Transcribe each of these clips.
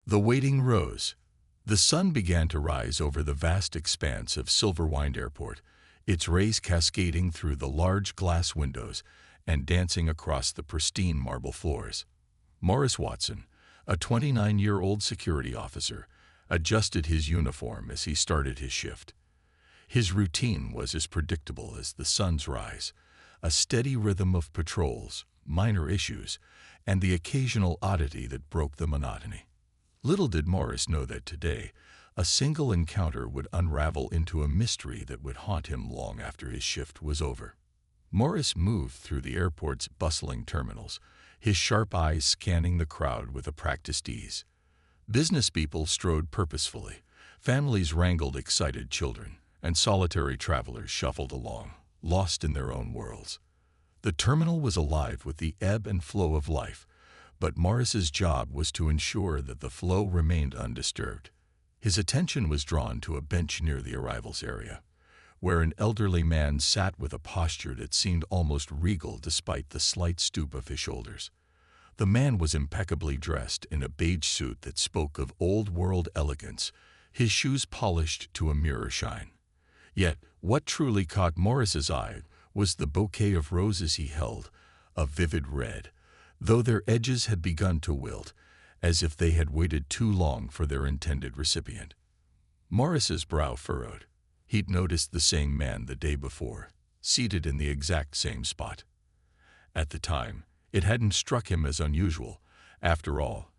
The waiting rose. The sun began to rise over the vast expanse of Silverwind Airport, its rays cascading through the large glass windows and dancing across the pristine marble floors. Morris Watson, a 29-year-old security officer, adjusted his uniform as he started his shift. His routine was as predictable as the sun's rise, a steady rhythm of patrols, minor issues, and the occasional oddity that broke the monotony. Little did Morris know that today, a single encounter would unravel into a mystery that would haunt him long after his shift was over. Morris moved through the airport's bustling terminals, his sharp eyes scanning the crowd with a practiced ease. Business people strode purposefully, families wrangled excited children, and solitary travelers shuffled along, lost in their own worlds. The terminal was alive with the ebb and flow of life, but Morris's job was to ensure that the flow remained undisturbed. His attention was drawn to a bench near the arrivals area, where an elderly man sat with a posture that seemed almost regal despite the slight stoop of his shoulders. The man was impeccably dressed in a beige suit that spoke of old-world elegance, his shoes polished to a mirror shine. Yet, what truly caught Morris's eye was the bouquet of roses he held, a vivid red, though their edges had begun to wilt, as if they had waited too long for their intended recipient. Morris's brow furrowed. He'd noticed the same man the day before, seated in the exact same spot. At the time, it hadn't struck him as unusual. After all,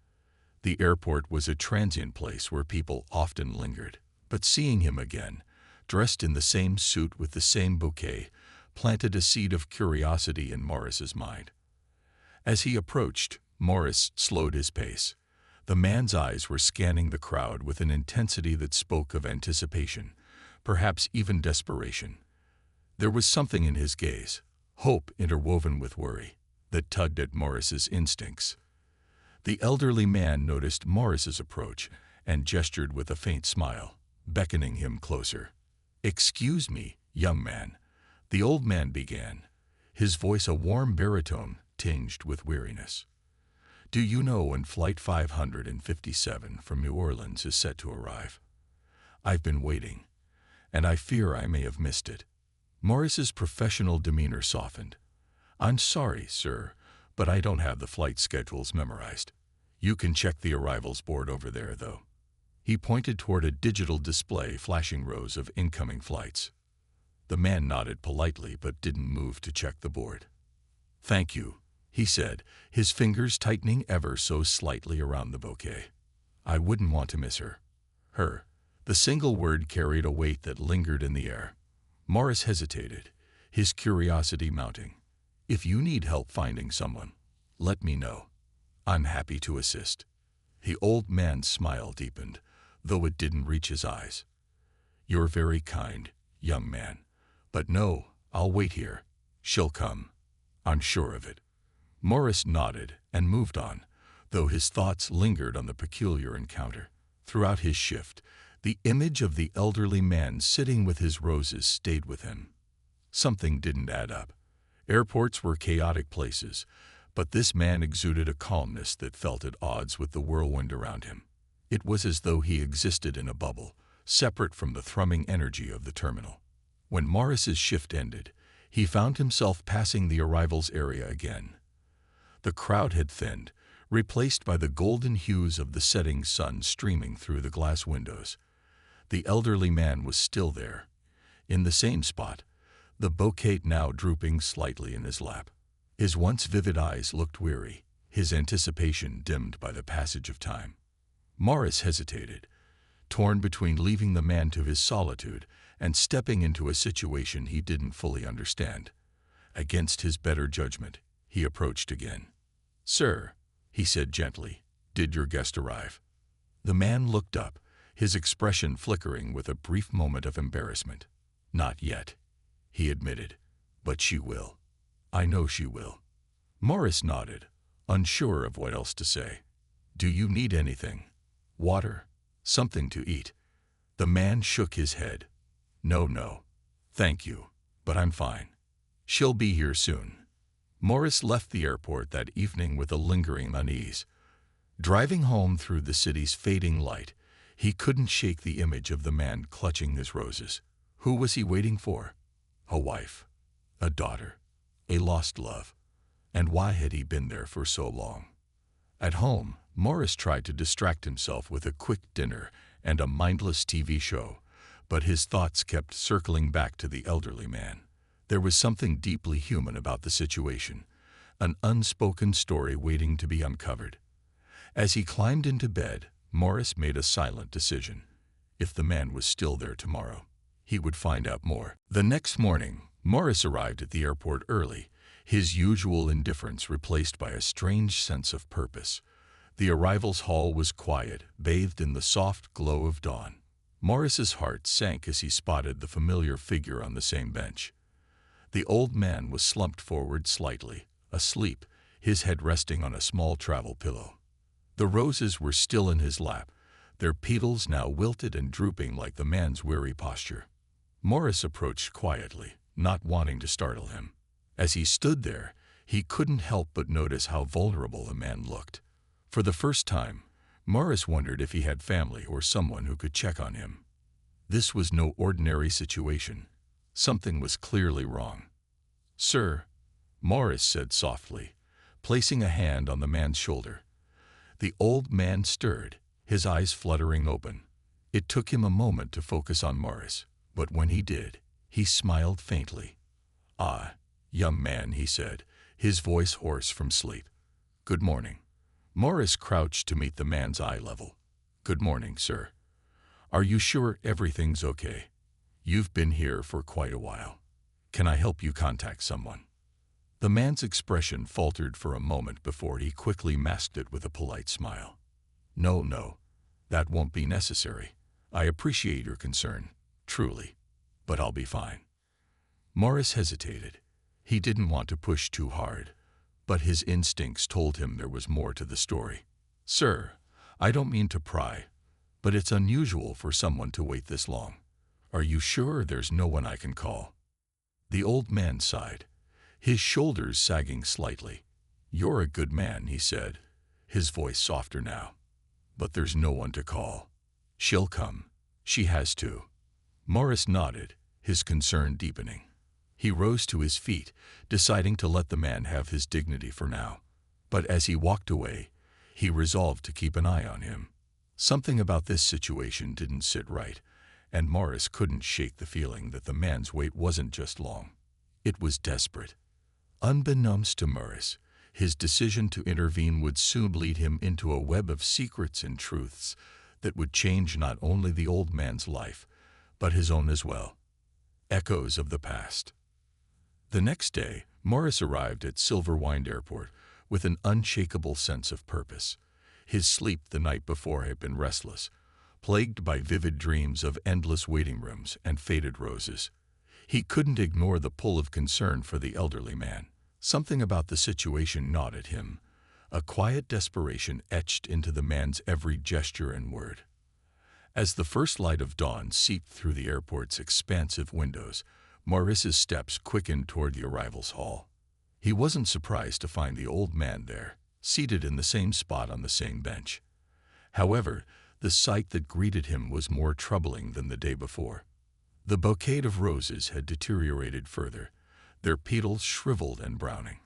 the airport was a transient place where people often lingered. But seeing him again, dressed in the same suit with the same bouquet, planted a seed of curiosity in Morris's mind. As he approached, Morris slowed his pace. The man's eyes were scanning the crowd with an intensity that spoke of anticipation, perhaps even desperation. There was something in his gaze, hope interwoven with worry, that tugged at Morris's instincts. The elderly man noticed Morris's approach and gestured with a faint smile, beckoning him closer. "Excuse me, young man," the old man began, his voice a warm baritone tinged with weariness. "Do you know when Flight 557 from New Orleans is set to arrive? I've been waiting, and I fear I may have missed it." Morris's professional demeanor softened. "I'm sorry, sir, but I don't have the flight schedules memorized. You can check the arrivals board over there, though." He pointed toward a digital display flashing rows of incoming flights. The man nodded politely but didn't move to check the board. "Thank you," he said, his fingers tightening ever so slightly around the bouquet. "I wouldn't want to miss her." Her. The single word carried a weight that lingered in the air. Morris hesitated, his curiosity mounting. "If you need help finding someone, let me know. I'm happy to assist." The old man's smile deepened, though it didn't reach his eyes. "You're very kind, young man. But no, I'll wait here. She'll come. I'm sure of it." Morris nodded and moved on, though his thoughts lingered on the peculiar encounter. Throughout his shift, the image of the elderly man sitting with his roses stayed with him. Something didn't add up. Airports were chaotic places, but this man exuded a calmness that felt at odds with the whirlwind around him. It was as though he existed in a bubble, separate from the thrumming energy of the terminal. When Morris's shift ended, he found himself passing the arrivals area again. The crowd had thinned, replaced by the golden hues of the setting sun streaming through the glass windows. The elderly man was still there, in the same spot, the bouquet now drooping slightly in his lap. His once vivid eyes looked weary, his anticipation dimmed by the passage of time. Morris hesitated, torn between leaving the man to his solitude and stepping into a situation he didn't fully understand. Against his better judgment, he approached again. "Sir," he said gently, "did your guest arrive?" The man looked up, his expression flickering with a brief moment of embarrassment. "Not yet," he admitted, "but she will. I know she will." Morris nodded, unsure of what else to say. "Do you need anything? Water? Something to eat?" The man shook his head. No, thank you, but I'm fine. She'll be here soon." Morris left the airport that evening with a lingering unease. Driving home through the city's fading light, he couldn't shake the image of the man clutching his roses. Who was he waiting for? A wife, a daughter, a lost love. And why had he been there for so long? At home, Morris tried to distract himself with a quick dinner and a mindless TV show, but his thoughts kept circling back to the elderly man. There was something deeply human about the situation, an unspoken story waiting to be uncovered. As he climbed into bed, Morris made a silent decision. If the man was still there tomorrow, he would find out more. The next morning, Morris arrived at the airport early, his usual indifference replaced by a strange sense of purpose. The arrivals hall was quiet, bathed in the soft glow of dawn. Morris's heart sank as he spotted the familiar figure on the same bench. The old man was slumped forward slightly, asleep, his head resting on a small travel pillow. The roses were still in his lap, their petals now wilted and drooping like the man's weary posture. Morris approached quietly, not wanting to startle him. As he stood there, he couldn't help but notice how vulnerable the man looked. For the first time, Morris wondered if he had family or someone who could check on him. This was no ordinary situation. Something was clearly wrong. "Sir," Morris said softly, placing a hand on the man's shoulder. The old man stirred, his eyes fluttering open. It took him a moment to focus on Morris, but when he did, he smiled faintly. "Ah, young man," he said, his voice hoarse from sleep. "Good morning." Morris crouched to meet the man's eye level. "Good morning, sir. Are you sure everything's okay? You've been here for quite a while. Can I help you contact someone?" The man's expression faltered for a moment before he quickly masked it with a polite smile. No, that won't be necessary. I appreciate your concern, truly, but I'll be fine." Morris hesitated. He didn't want to push too hard, but his instincts told him there was more to the story. "Sir, I don't mean to pry, but it's unusual for someone to wait this long. Are you sure there's no one I can call?" The old man sighed, his shoulders sagging slightly. "You're a good man," he said, his voice softer now. "But there's no one to call. She'll come. She has to." Morris nodded, his concern deepening. He rose to his feet, deciding to let the man have his dignity for now. But as he walked away, he resolved to keep an eye on him. Something about this situation didn't sit right, and Morris couldn't shake the feeling that the man's wait wasn't just long. It was desperate. Unbeknownst to Morris, his decision to intervene would soon lead him into a web of secrets and truths that would change not only the old man's life, but his own as well. Echoes of the past. The next day, Morris arrived at Silverwind Airport with an unshakable sense of purpose. His sleep the night before had been restless, plagued by vivid dreams of endless waiting rooms and faded roses. He couldn't ignore the pull of concern for the elderly man. Something about the situation gnawed at him, a quiet desperation etched into the man's every gesture and word. As the first light of dawn seeped through the airport's expansive windows, Morris's steps quickened toward the arrivals hall. He wasn't surprised to find the old man there, seated in the same spot on the same bench. However, the sight that greeted him was more troubling than the day before. The bouquet of roses had deteriorated further, their petals shriveled and browning.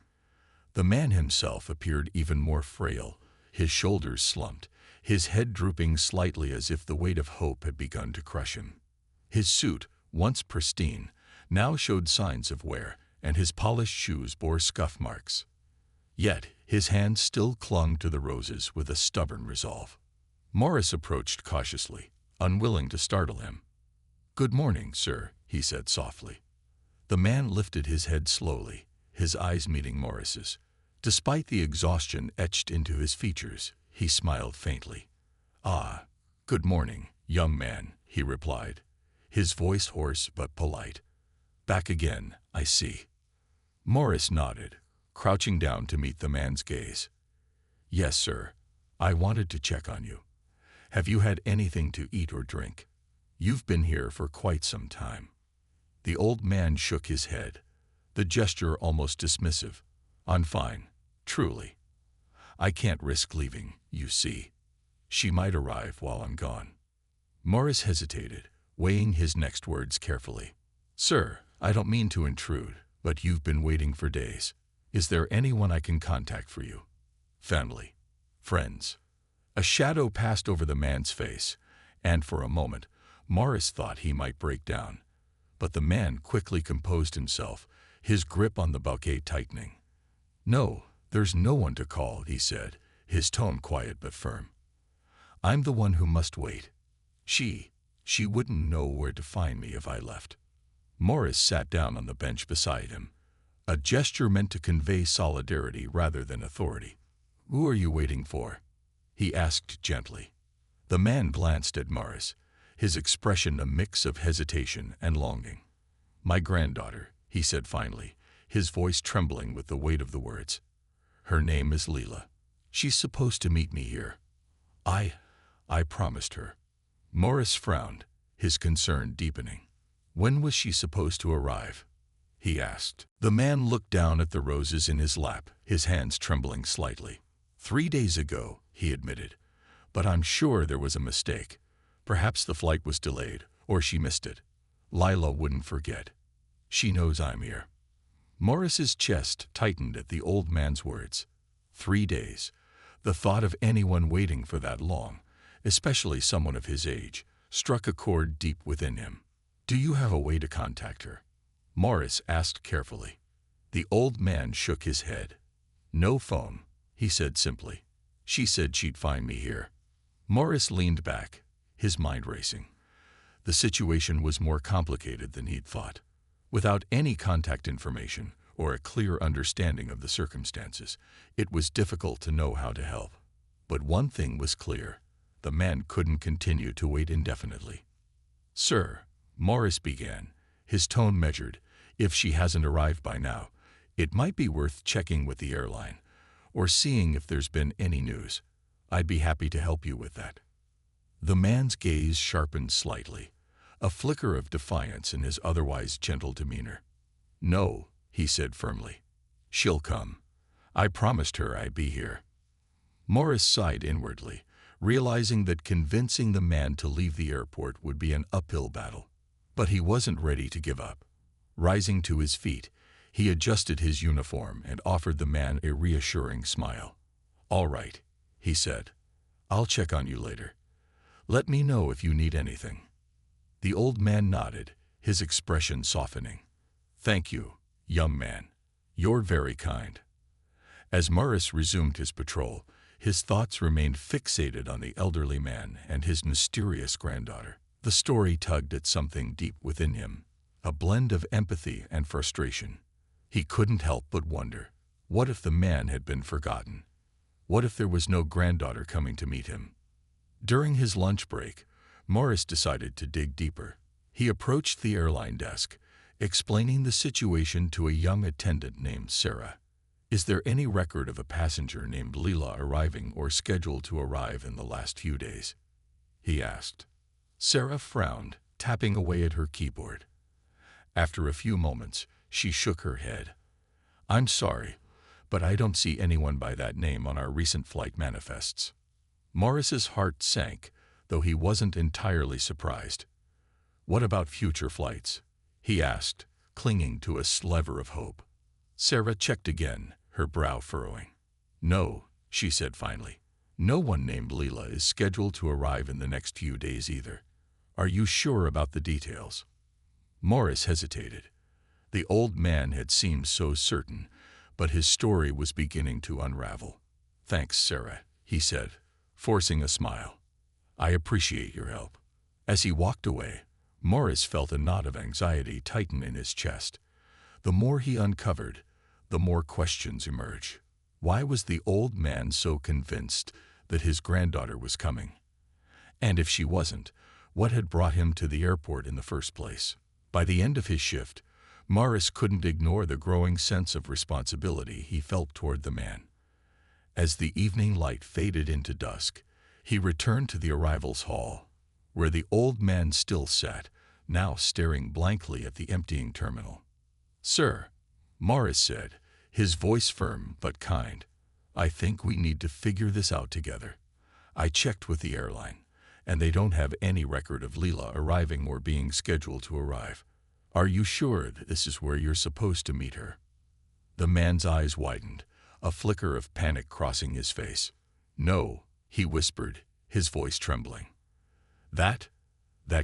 The man himself appeared even more frail, his shoulders slumped, his head drooping slightly as if the weight of hope had begun to crush him. His suit, once pristine, now showed signs of wear, and his polished shoes bore scuff marks. Yet his hands still clung to the roses with a stubborn resolve. Morris approached cautiously, unwilling to startle him. "Good morning, sir," he said softly. The man lifted his head slowly, his eyes meeting Morris's. Despite the exhaustion etched into his features, he smiled faintly. "Ah, good morning, young man," he replied, his voice hoarse but polite. "Back again, I see." Morris nodded, crouching down to meet the man's gaze. "Yes, sir. I wanted to check on you. Have you had anything to eat or drink? You've been here for quite some time." The old man shook his head, the gesture almost dismissive. "I'm fine, truly. I can't risk leaving, you see. She might arrive while I'm gone." Morris hesitated, weighing his next words carefully. "Sir, I don't mean to intrude, but you've been waiting for days. Is there anyone I can contact for you? Family? Friends?" A shadow passed over the man's face, and for a moment, Morris thought he might break down. But the man quickly composed himself, his grip on the bouquet tightening. "No, there's no one to call," he said, his tone quiet but firm. "I'm the one who must wait. She wouldn't know where to find me if I left." Morris sat down on the bench beside him, a gesture meant to convey solidarity rather than authority. "Who are you waiting for?" he asked gently. The man glanced at Morris, his expression a mix of hesitation and longing. "My granddaughter," he said finally, his voice trembling with the weight of the words. "Her name is Leela. She's supposed to meet me here. I promised her." Morris frowned, his concern deepening. "When was she supposed to arrive?" he asked. The man looked down at the roses in his lap, his hands trembling slightly. 3 days ago," he admitted. "But I'm sure there was a mistake. Perhaps the flight was delayed, or she missed it. Lila wouldn't forget. She knows I'm here." Morris's chest tightened at the old man's words. 3 days. The thought of anyone waiting for that long, especially someone of his age, struck a chord deep within him. "Do you have a way to contact her?" Morris asked carefully. The old man shook his head. "No phone," he said simply. "She said she'd find me here." Morris leaned back, his mind racing. The situation was more complicated than he'd thought. Without any contact information or a clear understanding of the circumstances, it was difficult to know how to help. But one thing was clear: the man couldn't continue to wait indefinitely. "Sir," Morris began, his tone measured, "if she hasn't arrived by now, it might be worth checking with the airline, or seeing if there's been any news. I'd be happy to help you with that." The man's gaze sharpened slightly, a flicker of defiance in his otherwise gentle demeanor. "No," he said firmly. "She'll come. I promised her I'd be here." Morris sighed inwardly, realizing that convincing the man to leave the airport would be an uphill battle. But he wasn't ready to give up. Rising to his feet, he adjusted his uniform and offered the man a reassuring smile. "All right," he said. "I'll check on you later. Let me know if you need anything." The old man nodded, his expression softening. "Thank you, young man. You're very kind." As Morris resumed his patrol, his thoughts remained fixated on the elderly man and his mysterious granddaughter. The story tugged at something deep within him, a blend of empathy and frustration. He couldn't help but wonder, what if the man had been forgotten? What if there was no granddaughter coming to meet him? During his lunch break, Morris decided to dig deeper. He approached the airline desk, explaining the situation to a young attendant named Sarah. "Is there any record of a passenger named Leela arriving or scheduled to arrive in the last few days?" he asked. Sarah frowned, tapping away at her keyboard. After a few moments, she shook her head. "I'm sorry, but I don't see anyone by that name on our recent flight manifests." Morris's heart sank, though he wasn't entirely surprised. "What about future flights?" he asked, clinging to a sliver of hope. Sarah checked again, her brow furrowing. "No," she said finally. "No one named Leela is scheduled to arrive in the next few days either. Are you sure about the details?" Morris hesitated. The old man had seemed so certain, but his story was beginning to unravel. "Thanks, Sarah," he said, forcing a smile. "I appreciate your help." As he walked away, Morris felt a knot of anxiety tighten in his chest. The more he uncovered, the more questions emerged. Why was the old man so convinced that his granddaughter was coming? And if she wasn't, what had brought him to the airport in the first place? By the end of his shift, Morris couldn't ignore the growing sense of responsibility he felt toward the man. As the evening light faded into dusk, he returned to the arrivals hall, where the old man still sat, now staring blankly at the emptying terminal. "Sir," Morris said, his voice firm but kind, I think we need to figure this out together. I checked with the airline, and they don't have any record of Leela arriving or being scheduled to arrive. Are you sure this is where you're supposed to meet her? The man's eyes widened, a flicker of panic crossing his face. No, he whispered, his voice trembling. That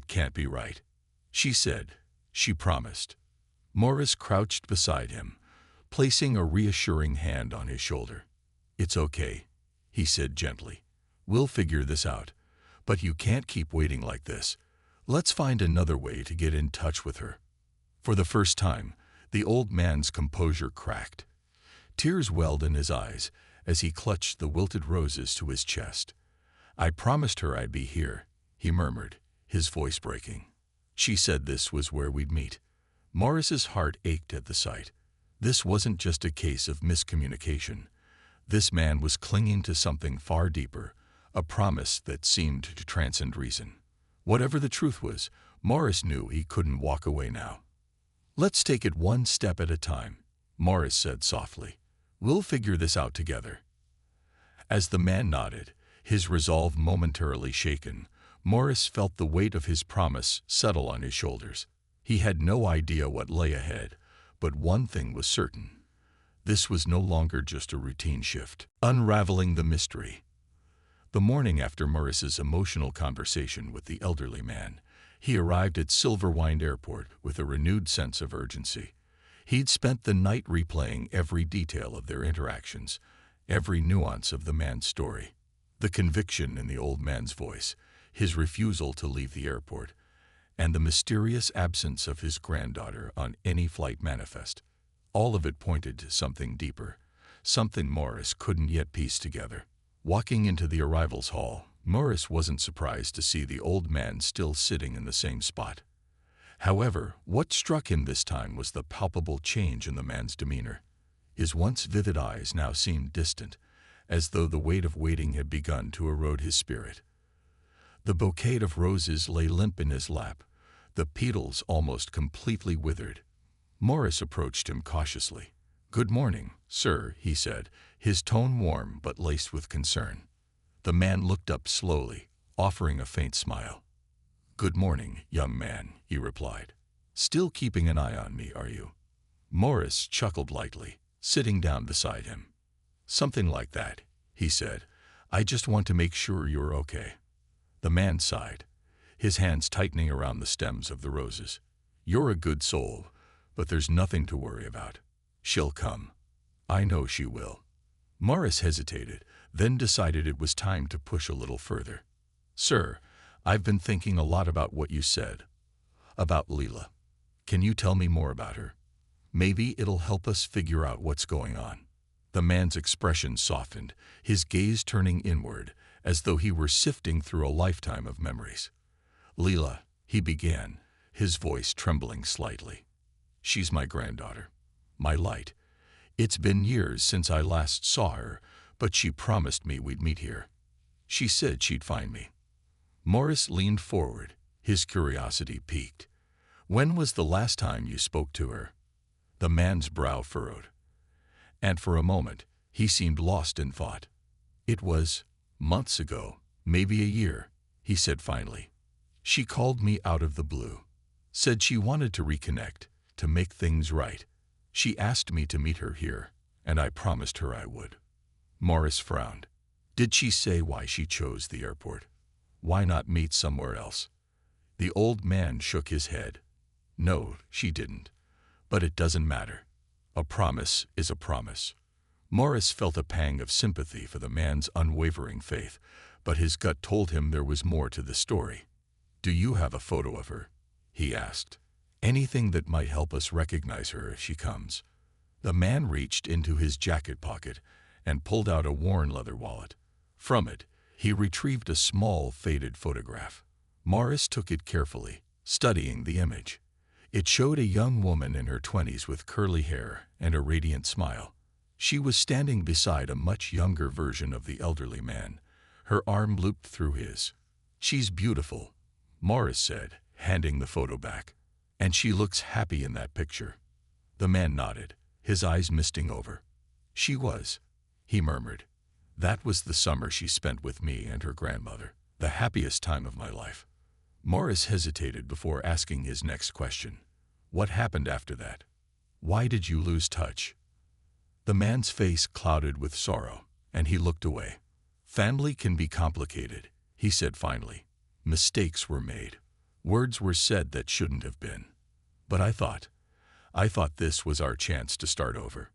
can't be right. She said. She promised. Morris crouched beside him, placing a reassuring hand on his shoulder. It's okay, he said gently. We'll figure this out, but you can't keep waiting like this. Let's find another way to get in touch with her. For the first time, the old man's composure cracked. Tears welled in his eyes as he clutched the wilted roses to his chest. I promised her I'd be here, he murmured, his voice breaking. She said this was where we'd meet. Morris's heart ached at the sight. This wasn't just a case of miscommunication. This man was clinging to something far deeper, a promise that seemed to transcend reason. Whatever the truth was, Morris knew he couldn't walk away now. Let's take it one step at a time, Morris said softly. We'll figure this out together. As the man nodded, his resolve momentarily shaken, Morris felt the weight of his promise settle on his shoulders. He had no idea what lay ahead, but one thing was certain. This was no longer just a routine shift. Unraveling the mystery. The morning after Morris's emotional conversation with the elderly man, he arrived at Silverwind Airport with a renewed sense of urgency. He'd spent the night replaying every detail of their interactions, every nuance of the man's story. The conviction in the old man's voice, his refusal to leave the airport, and the mysterious absence of his granddaughter on any flight manifest. All of it pointed to something deeper, something Morris couldn't yet piece together. Walking into the arrivals hall, Morris wasn't surprised to see the old man still sitting in the same spot. However, what struck him this time was the palpable change in the man's demeanor. His once vivid eyes now seemed distant, as though the weight of waiting had begun to erode his spirit. The bouquet of roses lay limp in his lap, the petals almost completely withered. Morris approached him cautiously. "Good morning, sir," he said, his tone warm but laced with concern. The man looked up slowly, offering a faint smile. "Good morning, young man," he replied. "Still keeping an eye on me, are you?" Morris chuckled lightly, sitting down beside him. "Something like that," he said. "I just want to make sure you're okay." The man sighed, his hands tightening around the stems of the roses. "You're a good soul, but there's nothing to worry about. She'll come. I know she will." Morris hesitated, then decided it was time to push a little further. "Sir, I've been thinking a lot about what you said. About Leela. Can you tell me more about her? Maybe it'll help us figure out what's going on." The man's expression softened, his gaze turning inward, as though he were sifting through a lifetime of memories. "Leela," he began, his voice trembling slightly. "She's my granddaughter, my light. It's been years since I last saw her, but she promised me we'd meet here. She said she'd find me." Morris leaned forward, his curiosity piqued. "When was the last time you spoke to her?" The man's brow furrowed, and for a moment he seemed lost in thought. "It was months ago, maybe a year," he said finally. "She called me out of the blue. Said she wanted to reconnect, to make things right. She asked me to meet her here, and I promised her I would." Morris frowned. "Did she say why she chose the airport? Why not meet somewhere else?" The old man shook his head. "No, she didn't. But it doesn't matter. A promise is a promise." Morris felt a pang of sympathy for the man's unwavering faith, but his gut told him there was more to the story. "Do you have a photo of her?" he asked. "Anything that might help us recognize her if she comes." The man reached into his jacket pocket and pulled out a worn leather wallet. From it, he retrieved a small, faded photograph. Morris took it carefully, studying the image. It showed a young woman in her 20s with curly hair and a radiant smile. She was standing beside a much younger version of the elderly man, her arm looped through his. "She's beautiful," Morris said, handing the photo back. "And she looks happy in that picture." The man nodded, his eyes misting over. "She was," he murmured, That was the summer she spent with me and her grandmother, the happiest time of my life. Morris hesitated before asking his next question. What happened after that? Why did you lose touch? The man's face clouded with sorrow, and he looked away. Family can be complicated, he said finally. Mistakes were made. Words were said that shouldn't have been. But I thought this was our chance to start over.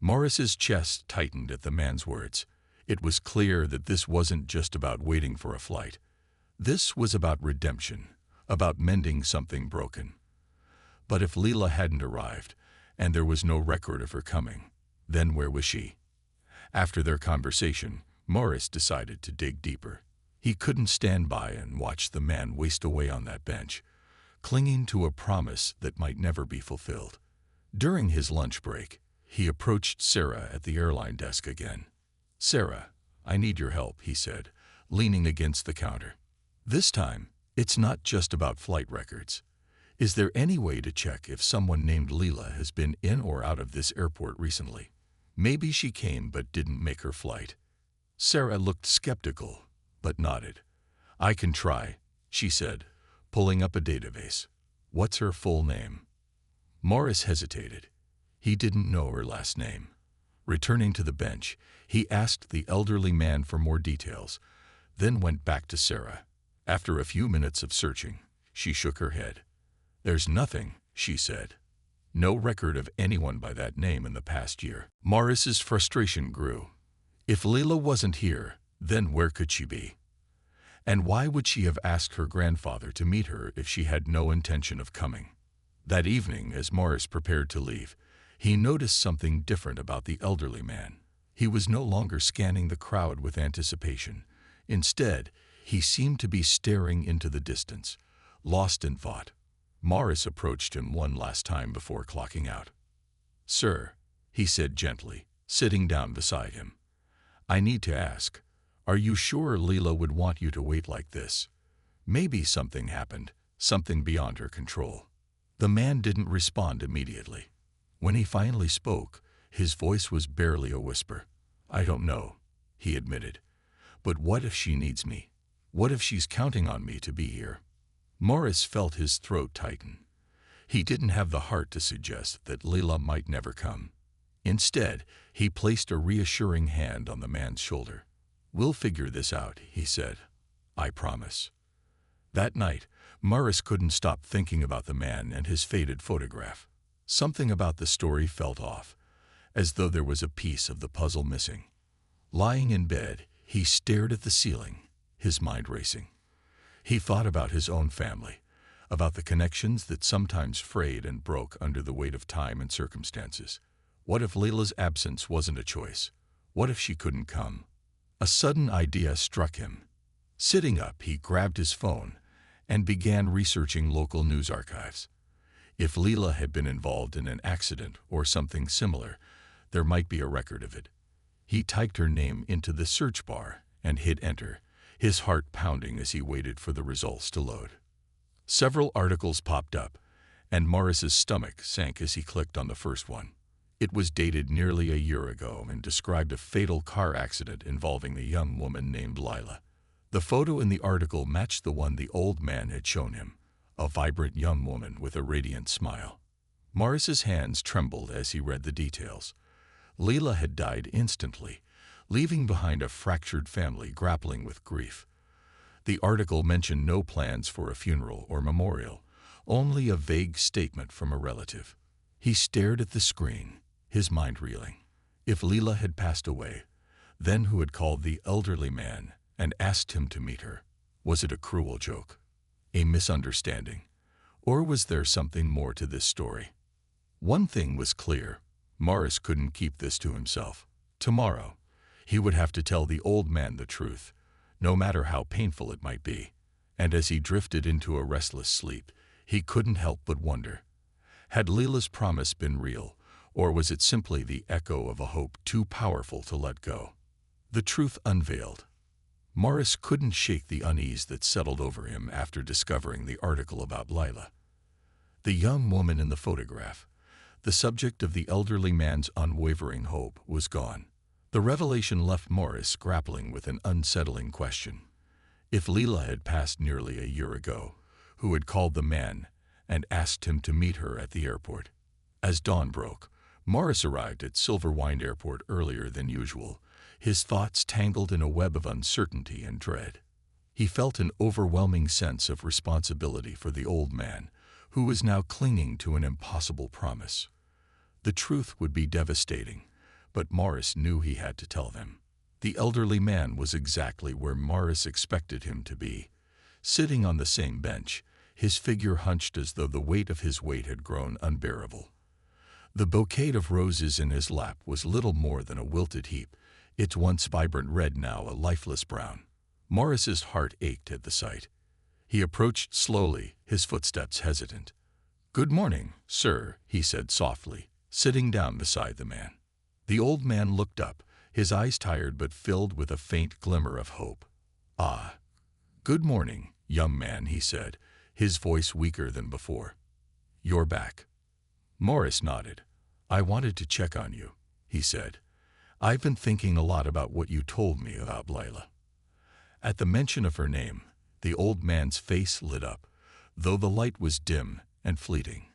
Morris's chest tightened at the man's words. It was clear that this wasn't just about waiting for a flight. This was about redemption, about mending something broken. But if Leela hadn't arrived, and there was no record of her coming, then where was she? After their conversation, Morris decided to dig deeper. He couldn't stand by and watch the man waste away on that bench, clinging to a promise that might never be fulfilled. During his lunch break, he approached Sarah at the airline desk again. Sarah, I need your help, he said, leaning against the counter. This time, it's not just about flight records. Is there any way to check if someone named Leela has been in or out of this airport recently? Maybe she came but didn't make her flight. Sarah looked skeptical, but nodded. I can try, she said, pulling up a database. What's her full name? Morris hesitated. He didn't know her last name. Returning to the bench, he asked the elderly man for more details, then went back to Sarah. After a few minutes of searching, she shook her head. There's nothing, she said. No record of anyone by that name in the past year. Morris's frustration grew. If Leela wasn't here, then where could she be? And why would she have asked her grandfather to meet her if she had no intention of coming? That evening, as Morris prepared to leave, he noticed something different about the elderly man. He was no longer scanning the crowd with anticipation. Instead, he seemed to be staring into the distance, lost in thought. Morris approached him one last time before clocking out. Sir, he said gently, sitting down beside him. I need to ask, are you sure Leela would want you to wait like this? Maybe something happened, something beyond her control. The man didn't respond immediately. When he finally spoke, his voice was barely a whisper. I don't know, he admitted. But what if she needs me? What if she's counting on me to be here? Morris felt his throat tighten. He didn't have the heart to suggest that Leela might never come. Instead, he placed a reassuring hand on the man's shoulder. We'll figure this out, he said. I promise. That night, Morris couldn't stop thinking about the man and his faded photograph. Something about the story felt off, as though there was a piece of the puzzle missing. Lying in bed, he stared at the ceiling, his mind racing. He thought about his own family, about the connections that sometimes frayed and broke under the weight of time and circumstances. What if Leela's absence wasn't a choice? What if she couldn't come? A sudden idea struck him. Sitting up, he grabbed his phone and began researching local news archives. If Leela had been involved in an accident or something similar, there might be a record of it. He typed her name into the search bar and hit enter, his heart pounding as he waited for the results to load. Several articles popped up, and Morris's stomach sank as he clicked on the first one. It was dated nearly a year ago and described a fatal car accident involving a young woman named Lila. The photo in the article matched the one the old man had shown him, a vibrant young woman with a radiant smile. Morris's hands trembled as he read the details. Leela had died instantly, leaving behind a fractured family grappling with grief. The article mentioned no plans for a funeral or memorial, only a vague statement from a relative. He stared at the screen, his mind reeling. If Leela had passed away, then who had called the elderly man and asked him to meet her? Was it a cruel joke? A misunderstanding? Or was there something more to this story? One thing was clear. Morris couldn't keep this to himself. Tomorrow, he would have to tell the old man the truth, no matter how painful it might be. And as he drifted into a restless sleep, he couldn't help but wonder, had Leela's promise been real, or was it simply the echo of a hope too powerful to let go? The truth unveiled. Morris couldn't shake the unease that settled over him after discovering the article about Lila. The young woman in the photograph, the subject of the elderly man's unwavering hope, was gone. The revelation left Morris grappling with an unsettling question. If Leela had passed nearly a year ago, who had called the man and asked him to meet her at the airport? As dawn broke, Morris arrived at Silverwind Airport earlier than usual, his thoughts tangled in a web of uncertainty and dread. He felt an overwhelming sense of responsibility for the old man, who was now clinging to an impossible promise. The truth would be devastating, but Morris knew he had to tell them. The elderly man was exactly where Morris expected him to be, sitting on the same bench, his figure hunched as though the weight of his weight had grown unbearable. The bouquet of roses in his lap was little more than a wilted heap, its once vibrant red now a lifeless brown. Morris's heart ached at the sight. He approached slowly, his footsteps hesitant. "Good morning, sir," he said softly, sitting down beside the man. The old man looked up, his eyes tired but filled with a faint glimmer of hope. "Ah, good morning, young man," he said, his voice weaker than before. "You're back." Morris nodded. "I wanted to check on you," he said. "I've been thinking a lot about what you told me about Leila." At the mention of her name, the old man's face lit up, though the light was dim and fleeting.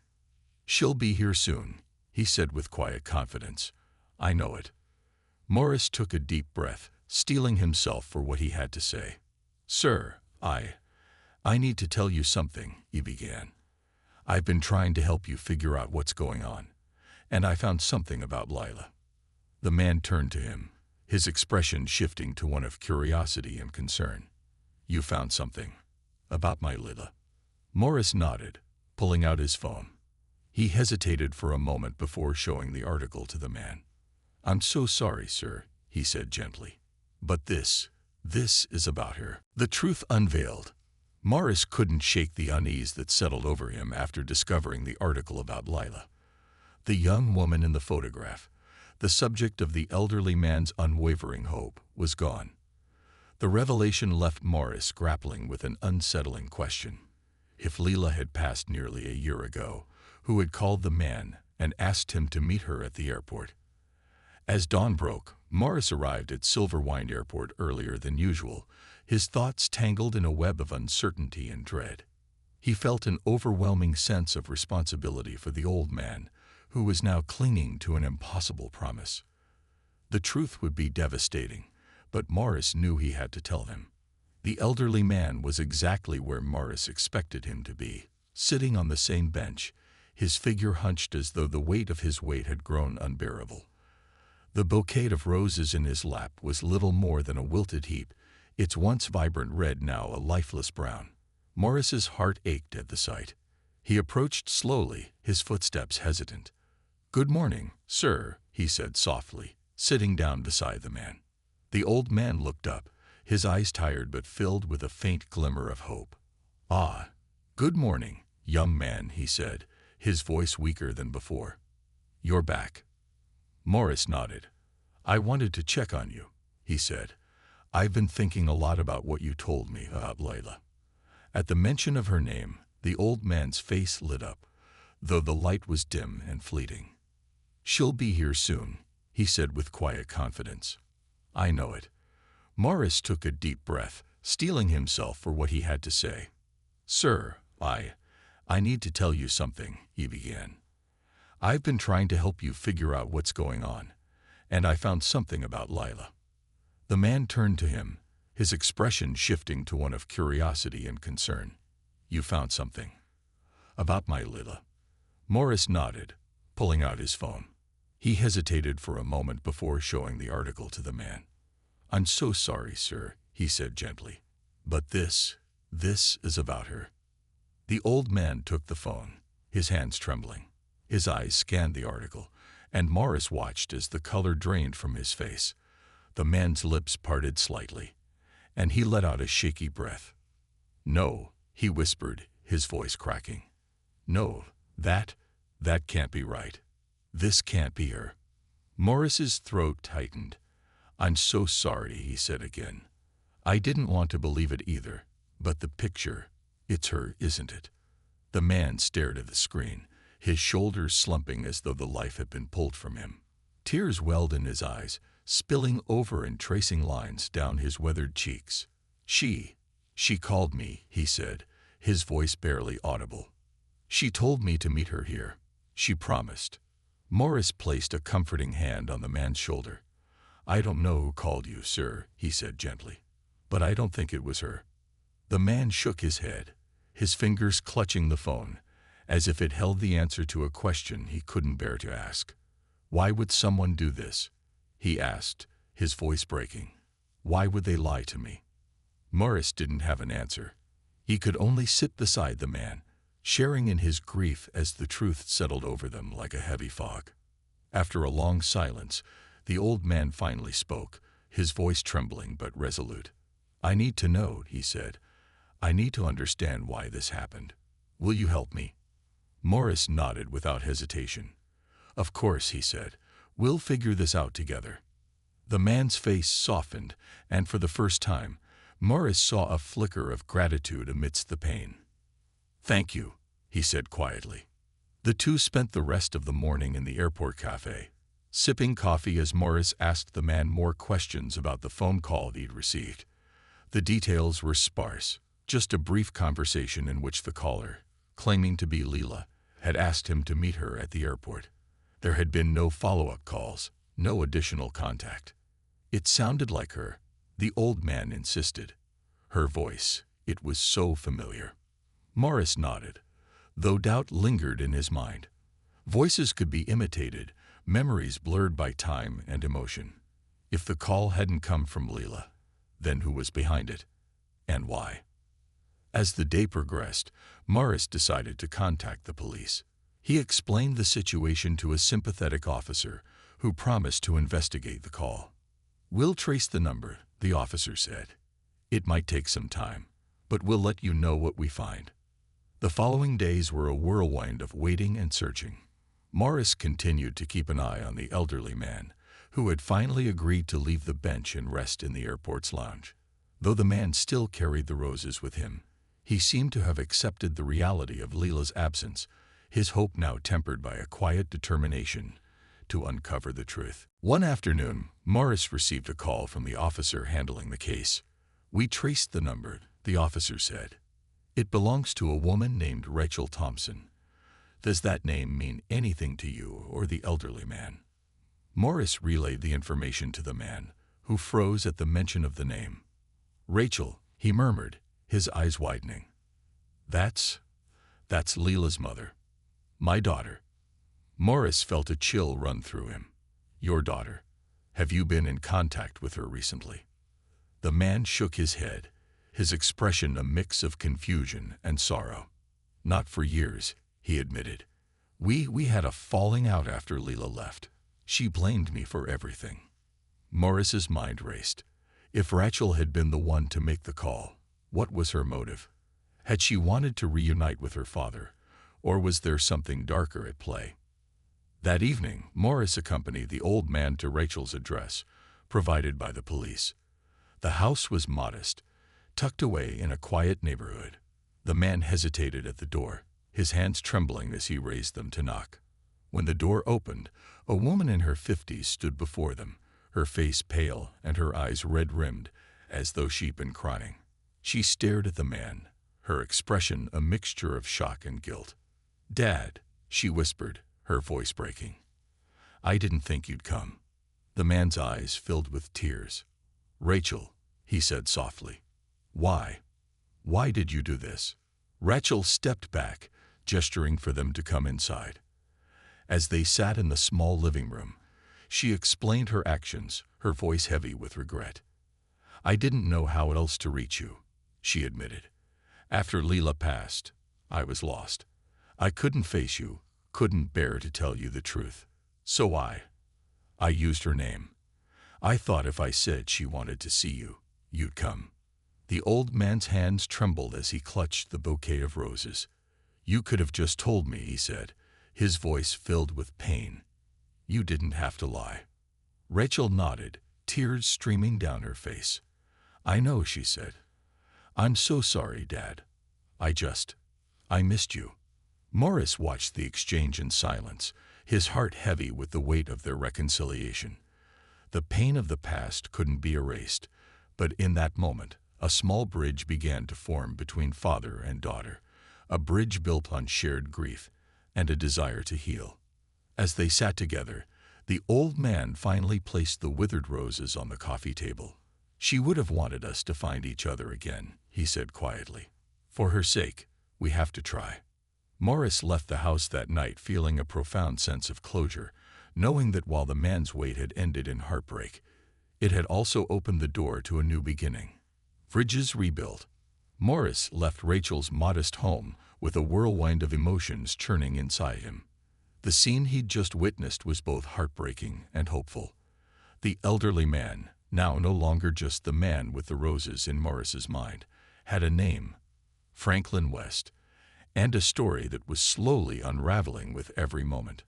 "She'll be here soon," he said with quiet confidence. "I know it." Morris took a deep breath, steeling himself for what he had to say. "Sir, I need to tell you something," he began. "I've been trying to help you figure out what's going on, and I found something about Leila." The man turned to him, his expression shifting to one of curiosity and concern. "You found something about my Leila?" Morris nodded, pulling out his phone. He hesitated for a moment before showing the article to the man. "I'm so sorry, sir," he said gently. "But this is about her." The truth unveiled. Morris couldn't shake the unease that settled over him after discovering the article about Leila. The young woman in the photograph, the subject of the elderly man's unwavering hope, was gone. The revelation left Morris grappling with an unsettling question. If Leila had passed nearly a year ago, who had called the man and asked him to meet her at the airport? As dawn broke, Morris arrived at Silverwind Airport earlier than usual, his thoughts tangled in a web of uncertainty and dread. He felt an overwhelming sense of responsibility for the old man, who was now clinging to an impossible promise. The truth would be devastating, but Morris knew he had to tell them. The elderly man was exactly where Morris expected him to be, sitting on the same bench, his figure hunched as though the weight of his weight had grown unbearable. The bouquet of roses in his lap was little more than a wilted heap, its once vibrant red now a lifeless brown. Morris's heart ached at the sight. He approached slowly, his footsteps hesitant. "Good morning, sir," he said softly, sitting down beside the man. The old man looked up, his eyes tired but filled with a faint glimmer of hope. "Ah, good morning, young man," he said, his voice weaker than before. "You're back." Morris nodded. "I wanted to check on you," he said. "I've been thinking a lot about what you told me about Leila." At the mention of her name, the old man's face lit up, though the light was dim and fleeting. "She'll be here soon," he said with quiet confidence. "I know it." Morris took a deep breath, steeling himself for what he had to say. "Sir, I need to tell you something," he began. "I've been trying to help you figure out what's going on, and I found something about Leila." The man turned to him, his expression shifting to one of curiosity and concern. "You found something about my Leila?" Morris nodded, pulling out his phone. He hesitated for a moment before showing the article to the man. "I'm so sorry, sir," he said gently. "But this is about her." The old man took the phone, his hands trembling. His eyes scanned the article, and Morris watched as the color drained from his face. The man's lips parted slightly, and he let out a shaky breath. "No," he whispered, his voice cracking. "No, that can't be right. This can't be her." Morris's throat tightened. "I'm so sorry," he said again. "I didn't want to believe it either, but the picture, it's her, isn't it?" The man stared at the screen, his shoulders slumping as though the life had been pulled from him. Tears welled in his eyes, spilling over and tracing lines down his weathered cheeks. She called me, he said, his voice barely audible. She told me to meet her here. She promised. Morris placed a comforting hand on the man's shoulder. I don't know who called you, sir, he said gently, but I don't think it was her. The man shook his head, his fingers clutching the phone, as if it held the answer to a question he couldn't bear to ask. Why would someone do this? He asked, his voice breaking. Why would they lie to me? Morris didn't have an answer. He could only sit beside the man, sharing in his grief as the truth settled over them like a heavy fog. After a long silence, the old man finally spoke, his voice trembling but resolute. I need to know, he said. I need to understand why this happened. Will you help me? Morris nodded without hesitation. Of course, he said. We'll figure this out together. The man's face softened, and for the first time, Morris saw a flicker of gratitude amidst the pain. Thank you, he said quietly. The two spent the rest of the morning in the airport cafe, sipping coffee as Morris asked the man more questions about the phone call he'd received. The details were sparse, just a brief conversation in which the caller, claiming to be Leela, had asked him to meet her at the airport. There had been no follow-up calls, no additional contact. It sounded like her, the old man insisted. Her voice, it was so familiar. Morris nodded, though doubt lingered in his mind. Voices could be imitated, memories blurred by time and emotion. If the call hadn't come from Leela, then who was behind it, and why? As the day progressed, Morris decided to contact the police. He explained the situation to a sympathetic officer who promised to investigate the call. We'll trace the number, the officer said. It might take some time, but we'll let you know what we find. The following days were a whirlwind of waiting and searching. Morris continued to keep an eye on the elderly man, who had finally agreed to leave the bench and rest in the airport's lounge. Though the man still carried the roses with him, he seemed to have accepted the reality of Leela's absence, his hope now tempered by a quiet determination to uncover the truth. One afternoon, Morris received a call from the officer handling the case. We traced the number, the officer said. It belongs to a woman named Rachel Thompson. Does that name mean anything to you or the elderly man? Morris relayed the information to the man, who froze at the mention of the name. Rachel, he murmured, his eyes widening. That's Leela's mother. My daughter. Morris felt a chill run through him. Your daughter. Have you been in contact with her recently? The man shook his head, his expression a mix of confusion and sorrow. Not for years, he admitted. We had a falling out after Leela left. She blamed me for everything. Morris's mind raced. If Rachel had been the one to make the call, what was her motive? Had she wanted to reunite with her father, or was there something darker at play? That evening, Morris accompanied the old man to Rachel's address, provided by the police. The house was modest, tucked away in a quiet neighborhood. The man hesitated at the door, his hands trembling as he raised them to knock. When the door opened, a woman in her 50s stood before them, her face pale and her eyes red-rimmed, as though she'd been crying. She stared at the man, her expression a mixture of shock and guilt. Dad, she whispered, her voice breaking. I didn't think you'd come. The man's eyes filled with tears. Rachel, he said softly. Why? Why did you do this? Rachel stepped back, gesturing for them to come inside. As they sat in the small living room, she explained her actions, her voice heavy with regret. I didn't know how else to reach you, she admitted. After Leela passed, I was lost. I couldn't face you, couldn't bear to tell you the truth. So I used her name. I thought if I said she wanted to see you, you'd come. The old man's hands trembled as he clutched the bouquet of roses. You could have just told me, he said, his voice filled with pain. You didn't have to lie. Rachel nodded, tears streaming down her face. I know, she said. I'm so sorry, Dad. I missed you. Morris watched the exchange in silence, his heart heavy with the weight of their reconciliation. The pain of the past couldn't be erased, but in that moment, a small bridge began to form between father and daughter, a bridge built on shared grief and a desire to heal. As they sat together, the old man finally placed the withered roses on the coffee table. "She would have wanted us to find each other again," he said quietly. "For her sake, we have to try." Morris left the house that night feeling a profound sense of closure, knowing that while the man's wait had ended in heartbreak, it had also opened the door to a new beginning. Bridges rebuilt. Morris left Rachel's modest home with a whirlwind of emotions churning inside him. The scene he'd just witnessed was both heartbreaking and hopeful. The elderly man, now no longer just the man with the roses in Morris's mind, had a name, Franklin West, and a story that was slowly unraveling with every moment.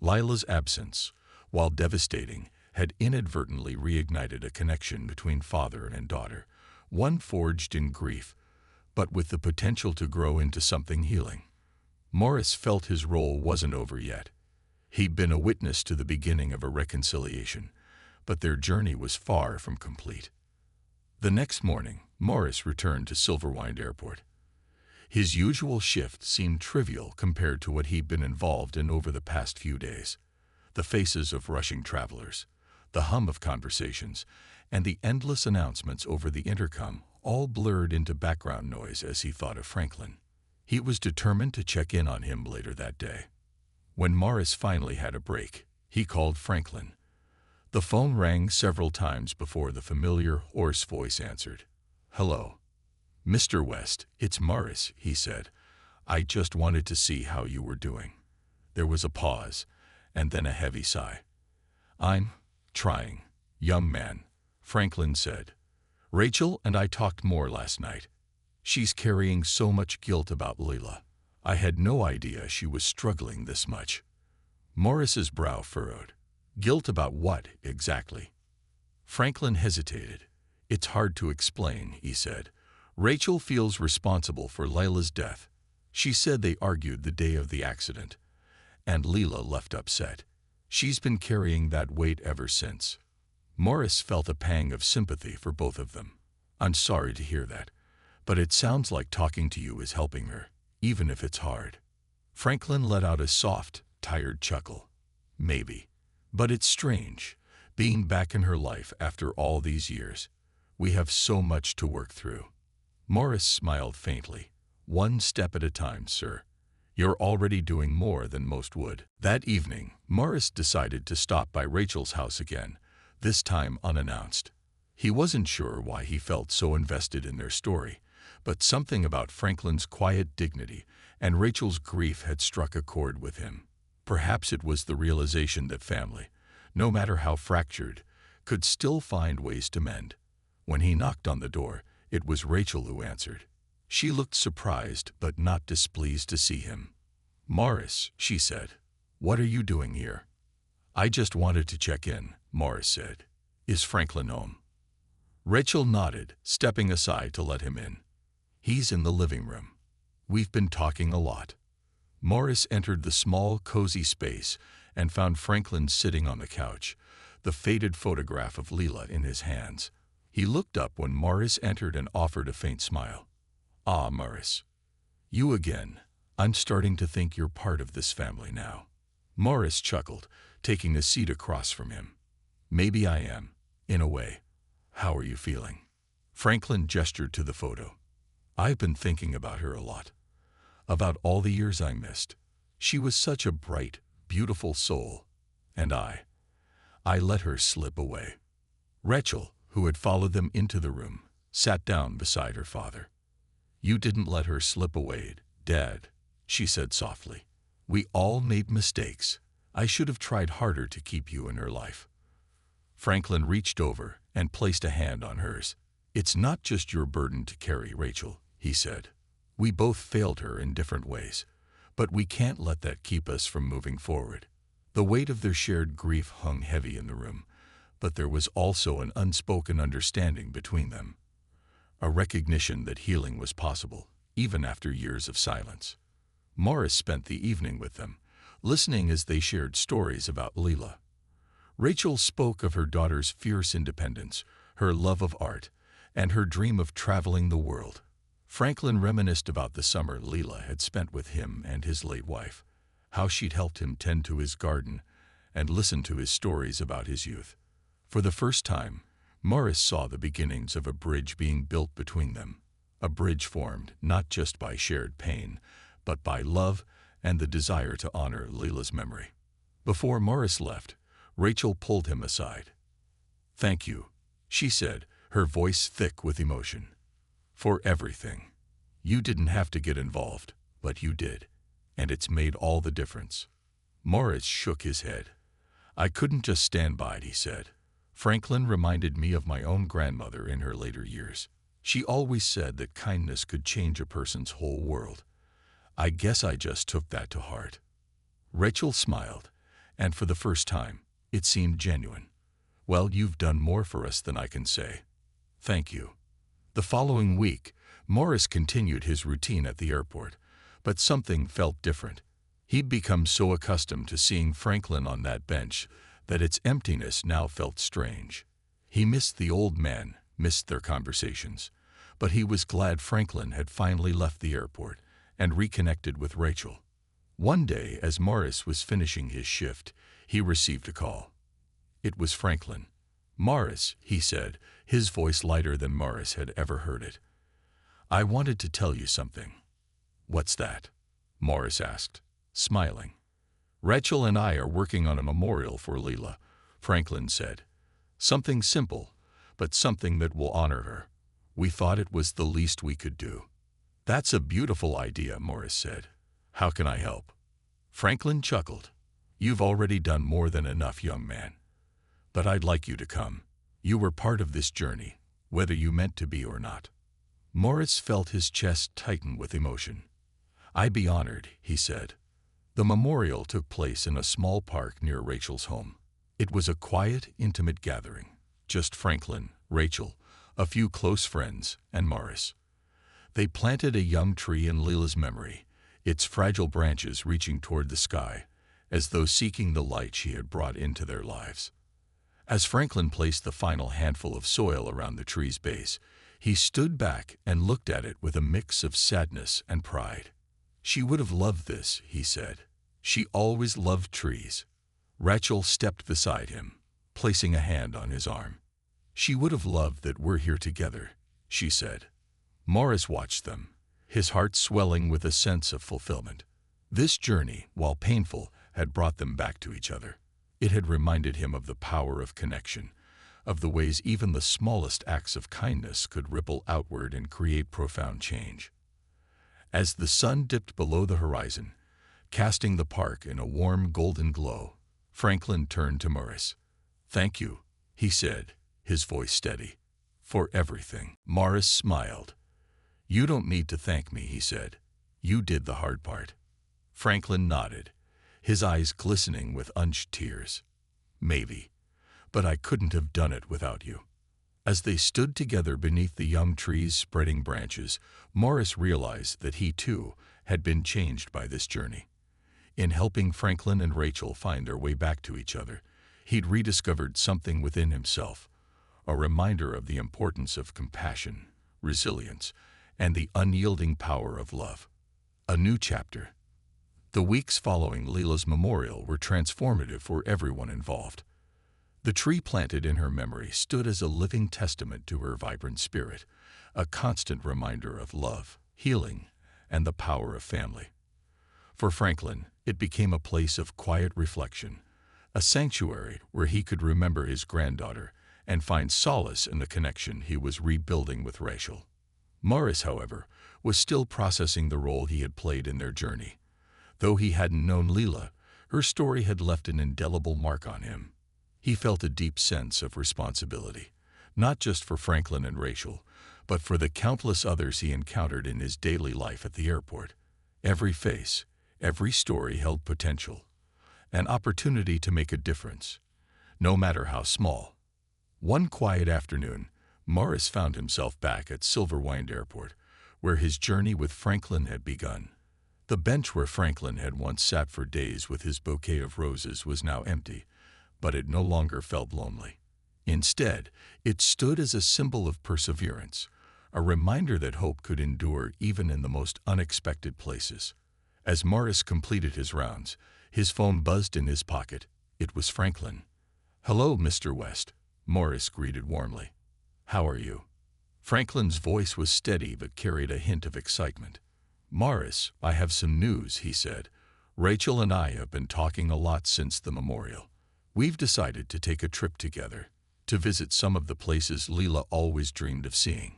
Lila's absence, while devastating, had inadvertently reignited a connection between father and daughter, one forged in grief, but with the potential to grow into something healing. Morris felt his role wasn't over yet. He'd been a witness to the beginning of a reconciliation, but their journey was far from complete. The next morning, Morris returned to Silverwind Airport. His usual shift seemed trivial compared to what he'd been involved in over the past few days. The faces of rushing travelers, the hum of conversations, and the endless announcements over the intercom all blurred into background noise as he thought of Franklin. He was determined to check in on him later that day. When Morris finally had a break, he called Franklin. The phone rang several times before the familiar hoarse voice answered. "Hello, Mr. West, it's Morris," he said. "I just wanted to see how you were doing." There was a pause, and then a heavy sigh. "I'm trying, young man," Franklin said. "Rachel and I talked more last night. She's carrying so much guilt about Lila. I had no idea she was struggling this much." Morris's brow furrowed. "Guilt about what, exactly?" Franklin hesitated. "It's hard to explain," he said. "Rachel feels responsible for Lila's death. She said they argued the day of the accident, and Lila left upset. She's been carrying that weight ever since." Morris felt a pang of sympathy for both of them. "I'm sorry to hear that, but it sounds like talking to you is helping her, even if it's hard." Franklin let out a soft, tired chuckle. "Maybe. But it's strange, being back in her life after all these years. We have so much to work through." Morris smiled faintly. "One step at a time, sir. You're already doing more than most would." That evening, Morris decided to stop by Rachel's house again, this time unannounced. He wasn't sure why he felt so invested in their story, but something about Franklin's quiet dignity and Rachel's grief had struck a chord with him. Perhaps it was the realization that family, no matter how fractured, could still find ways to mend. When he knocked on the door, it was Rachel who answered. She looked surprised but not displeased to see him. "Morris," she said, "what are you doing here?" "I just wanted to check in," Morris said. "Is Franklin home?" Rachel nodded, stepping aside to let him in. "He's in the living room. We've been talking a lot." Morris entered the small, cozy space and found Franklin sitting on the couch, the faded photograph of Lila in his hands. He looked up when Morris entered and offered a faint smile. "Ah, Morris. You again. I'm starting to think you're part of this family now." Morris chuckled, taking a seat across from him. "Maybe I am, in a way. How are you feeling?" Franklin gestured to the photo. "I've been thinking about her a lot. About all the years I missed. She was such a bright, beautiful soul. And I let her slip away." Rachel, who had followed them into the room, sat down beside her father. "You didn't let her slip away, Dad," she said softly. "We all made mistakes. I should have tried harder to keep you in her life." Franklin reached over and placed a hand on hers. "It's not just your burden to carry, Rachel," he said. "We both failed her in different ways, but we can't let that keep us from moving forward." The weight of their shared grief hung heavy in the room, but there was also an unspoken understanding between them, a recognition that healing was possible, even after years of silence. Morris spent the evening with them, listening as they shared stories about Lila. Rachel spoke of her daughter's fierce independence, her love of art, and her dream of traveling the world. Franklin reminisced about the summer Leela had spent with him and his late wife, how she'd helped him tend to his garden and listened to his stories about his youth. For the first time, Morris saw the beginnings of a bridge being built between them, a bridge formed not just by shared pain, but by love and the desire to honor Leela's memory. Before Morris left, Rachel pulled him aside. "Thank you," she said, her voice thick with emotion. "For everything. You didn't have to get involved, but you did, and it's made all the difference." Morris shook his head. "I couldn't just stand by," he said. "Franklin reminded me of my own grandmother in her later years. She always said that kindness could change a person's whole world. I guess I just took that to heart." Rachel smiled, and for the first time, it seemed genuine. "Well, you've done more for us than I can say. Thank you." The following week, Morris continued his routine at the airport, but something felt different. He'd become so accustomed to seeing Franklin on that bench that its emptiness now felt strange. He missed the old man, missed their conversations, but he was glad Franklin had finally left the airport and reconnected with Rachel. One day, as Morris was finishing his shift, he received a call. It was Franklin. "Morris," he said, his voice lighter than Morris had ever heard it. "I wanted to tell you something." "What's that?" Morris asked, smiling. "Rachel and I are working on a memorial for Leela," Franklin said. "Something simple, but something that will honor her. We thought it was the least we could do." "That's a beautiful idea," Morris said. "How can I help?" Franklin chuckled. "You've already done more than enough, young man. But I'd like you to come. You were part of this journey, whether you meant to be or not." Morris felt his chest tighten with emotion. "I'd be honored," he said. The memorial took place in a small park near Rachel's home. It was a quiet, intimate gathering. Just Franklin, Rachel, a few close friends, and Morris. They planted a young tree in Leela's memory, its fragile branches reaching toward the sky, as though seeking the light she had brought into their lives. As Franklin placed the final handful of soil around the tree's base, he stood back and looked at it with a mix of sadness and pride. "She would have loved this," he said. "She always loved trees." Rachel stepped beside him, placing a hand on his arm. "She would have loved that we're here together," she said. Morris watched them, his heart swelling with a sense of fulfillment. This journey, while painful, had brought them back to each other. It had reminded him of the power of connection, of the ways even the smallest acts of kindness could ripple outward and create profound change. As the sun dipped below the horizon, casting the park in a warm golden glow, Franklin turned to Morris. "Thank you," he said, his voice steady. "For everything." Morris smiled. "You don't need to thank me," he said. "You did the hard part." Franklin nodded, his eyes glistening with unshed tears. "Maybe, but I couldn't have done it without you." As they stood together beneath the young tree's spreading branches, Morris realized that he, too, had been changed by this journey. In helping Franklin and Rachel find their way back to each other, he'd rediscovered something within himself, a reminder of the importance of compassion, resilience, and the unyielding power of love. A new chapter. The weeks following Leela's memorial were transformative for everyone involved. The tree planted in her memory stood as a living testament to her vibrant spirit, a constant reminder of love, healing, and the power of family. For Franklin, it became a place of quiet reflection, a sanctuary where he could remember his granddaughter and find solace in the connection he was rebuilding with Rachel. Morris, however, was still processing the role he had played in their journey. Though he hadn't known Leela, her story had left an indelible mark on him. He felt a deep sense of responsibility, not just for Franklin and Rachel, but for the countless others he encountered in his daily life at the airport. Every face, every story held potential, an opportunity to make a difference, no matter how small. One quiet afternoon, Morris found himself back at Silverwind Airport, where his journey with Franklin had begun. The bench where Franklin had once sat for days with his bouquet of roses was now empty, but it no longer felt lonely. Instead, it stood as a symbol of perseverance, a reminder that hope could endure even in the most unexpected places. As Morris completed his rounds, his phone buzzed in his pocket. It was Franklin. "Hello, Mr. West," Morris greeted warmly. "How are you?" Franklin's voice was steady but carried a hint of excitement. "Morris, I have some news," he said. "Rachel and I have been talking a lot since the memorial. We've decided to take a trip together, to visit some of the places Leela always dreamed of seeing.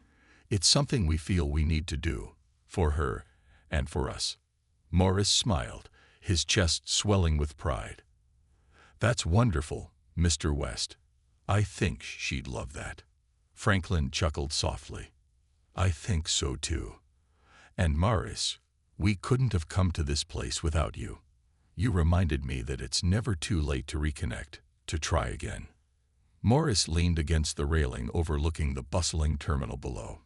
It's something we feel we need to do, for her and for us." Morris smiled, his chest swelling with pride. "That's wonderful, Mr. West. I think she'd love that." Franklin chuckled softly. "I think so too. And Morris, we couldn't have come to this place without you. You reminded me that it's never too late to reconnect, to try again." Morris leaned against the railing overlooking the bustling terminal below.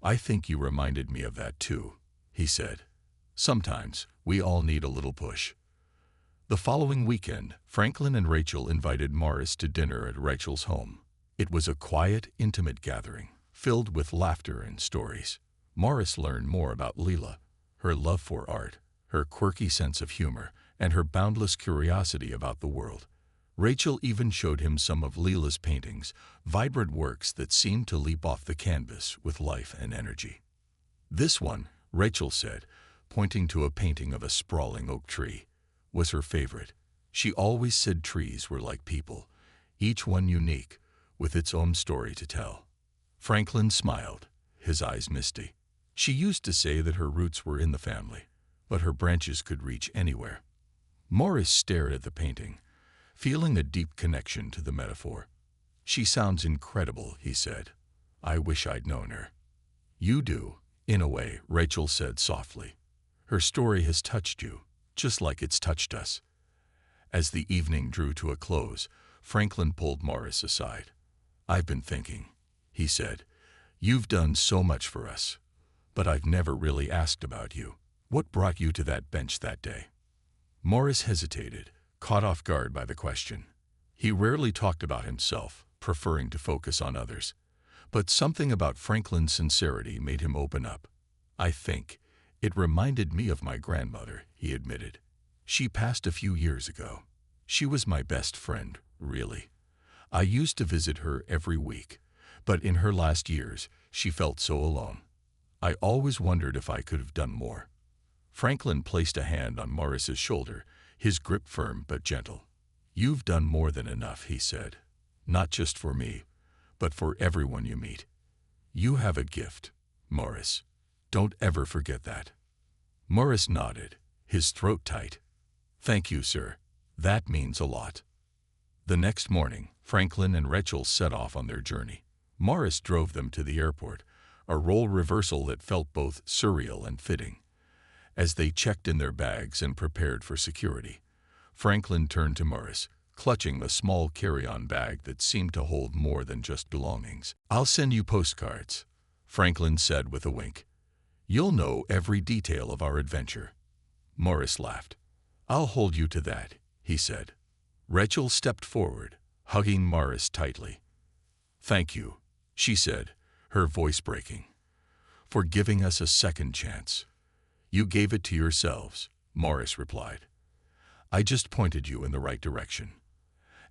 "I think you reminded me of that too," he said. "Sometimes we all need a little push." The following weekend, Franklin and Rachel invited Morris to dinner at Rachel's home. It was a quiet, intimate gathering, filled with laughter and stories. Morris learned more about Leela, her love for art, her quirky sense of humor, and her boundless curiosity about the world. Rachel even showed him some of Leela's paintings, vibrant works that seemed to leap off the canvas with life and energy. "This one," Rachel said, pointing to a painting of a sprawling oak tree, "was her favorite. She always said trees were like people, each one unique, with its own story to tell." Franklin smiled, his eyes misty. "She used to say that her roots were in the family, but her branches could reach anywhere." Morris stared at the painting, feeling a deep connection to the metaphor. "She sounds incredible," he said. "I wish I'd known her." "You do, in a way," Rachel said softly. "Her story has touched you, just like it's touched us." As the evening drew to a close, Franklin pulled Morris aside. "I've been thinking," he said. "You've done so much for us, but I've never really asked about you. What brought you to that bench that day?" Morris hesitated, caught off guard by the question. He rarely talked about himself, preferring to focus on others. But something about Franklin's sincerity made him open up. "I think it reminded me of my grandmother," he admitted. "She passed a few years ago. She was my best friend, really. I used to visit her every week, but in her last years, she felt so alone. I always wondered if I could have done more." Franklin placed a hand on Morris's shoulder, his grip firm but gentle. "You've done more than enough," he said. "Not just for me, but for everyone you meet. You have a gift, Morris. Don't ever forget that." Morris nodded, his throat tight. "Thank you, sir. That means a lot." The next morning, Franklin and Rachel set off on their journey. Morris drove them to the airport, a role reversal that felt both surreal and fitting. As they checked in their bags and prepared for security, Franklin turned to Morris, clutching a small carry-on bag that seemed to hold more than just belongings. "I'll send you postcards," Franklin said with a wink. "You'll know every detail of our adventure." Morris laughed. "I'll hold you to that," he said. Rachel stepped forward, hugging Morris tightly. "Thank you," she said, her voice breaking, "for giving us a second chance." "You gave it to yourselves," Morris replied. "I just pointed you in the right direction."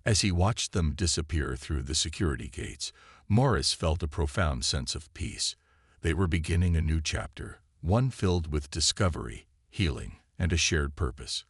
As he watched them disappear through the security gates, Morris felt a profound sense of peace. They were beginning a new chapter, one filled with discovery, healing, and a shared purpose.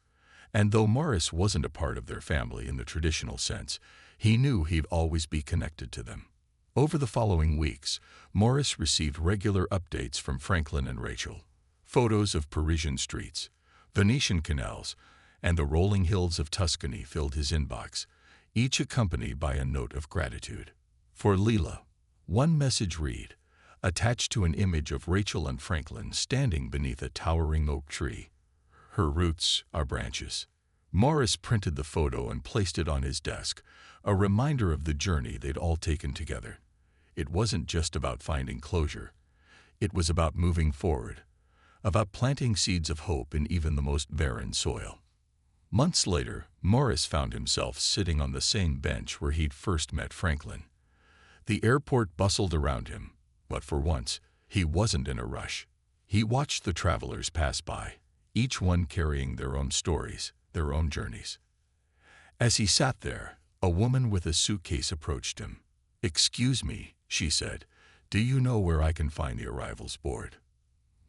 And though Morris wasn't a part of their family in the traditional sense, he knew he'd always be connected to them. Over the following weeks, Morris received regular updates from Franklin and Rachel. Photos of Parisian streets, Venetian canals, and the rolling hills of Tuscany filled his inbox, each accompanied by a note of gratitude. For Leela, one message read, attached to an image of Rachel and Franklin standing beneath a towering oak tree. "Her roots are branches." Morris printed the photo and placed it on his desk, a reminder of the journey they'd all taken together. It wasn't just about finding closure. It was about moving forward, about planting seeds of hope in even the most barren soil. Months later, Morris found himself sitting on the same bench where he'd first met Franklin. The airport bustled around him, but for once, he wasn't in a rush. He watched the travelers pass by, each one carrying their own stories, their own journeys. As he sat there, a woman with a suitcase approached him. "Excuse me," she said, "do you know where I can find the arrivals board?"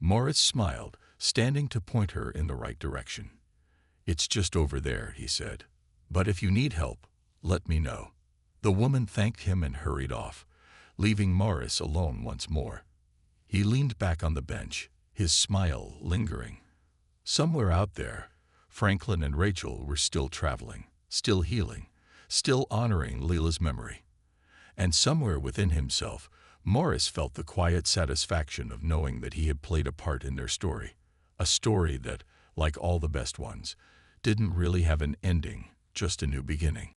Morris smiled, standing to point her in the right direction. "It's just over there," he said. "But if you need help, let me know." The woman thanked him and hurried off, leaving Morris alone once more. He leaned back on the bench, his smile lingering. Somewhere out there, Franklin and Rachel were still traveling, still healing, still honoring Leela's memory. And somewhere within himself, Morris felt the quiet satisfaction of knowing that he had played a part in their story, a story that, like all the best ones, didn't really have an ending, just a new beginning.